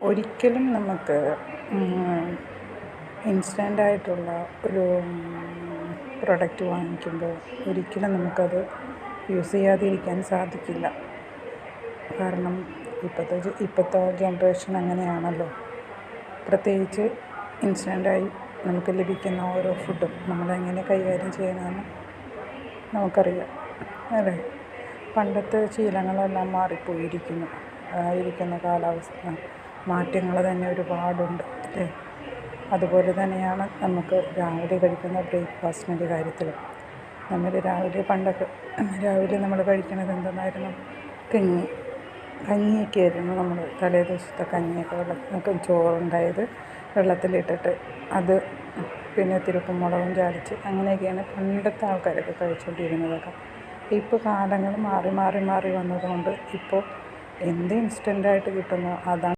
ഒരിക്കലും നമുക്ക് ഇൻസ്റ്റൻ്റായിട്ടുള്ള ഒരു പ്രൊഡക്റ്റ് വാങ്ങിക്കുമ്പോൾ ഒരിക്കലും നമുക്കത് യൂസ് ചെയ്യാതിരിക്കാൻ സാധിക്കില്ല. കാരണം ഇപ്പോഴത്തെ ജനറേഷൻ അങ്ങനെയാണല്ലോ. പ്രത്യേകിച്ച് ഇൻസ്റ്റൻ്റായി നമുക്ക് ലഭിക്കുന്ന ഓരോ ഫുഡും നമ്മളെങ്ങനെ കൈകാര്യം ചെയ്യണമെന്ന് നമുക്കറിയാം അല്ലേ. പണ്ടത്തെ ശീലങ്ങളെല്ലാം മാറിപ്പോയിരിക്കുന്നു. ഇരിക്കുന്ന കാലാവസ്ഥ മാറ്റങ്ങൾ തന്നെ ഒരുപാടുണ്ട് അല്ലേ. അതുപോലെ തന്നെയാണ് നമുക്ക് രാവിലെ കഴിക്കുന്ന ബ്രേക്ക്ഫാസ്റ്റിൻ്റെ കാര്യത്തിലും. രാവിലെ നമ്മൾ കഴിക്കുന്നത് എന്തെന്നായിരുന്നു? കഞ്ഞിയൊക്കെ ആയിരുന്നു. നമ്മൾ തലേ ദിവസത്തെ കഞ്ഞിയൊക്കെ ചോറുണ്ടായത് വെള്ളത്തിലിട്ടിട്ട് അത് പിന്നെ ഇത്തിരി മുളകും ചാലിച്ച് അങ്ങനെയൊക്കെയാണ് പണ്ടത്തെ ആൾക്കാരൊക്കെ കഴിച്ചുകൊണ്ടിരുന്നതൊക്കെ. ഇപ്പോൾ കാലങ്ങൾ മാറി വന്നതുകൊണ്ട് ഇപ്പോൾ എന്ത് ഇൻസ്റ്റൻ്റായിട്ട് കിട്ടുന്നോ അതാണ്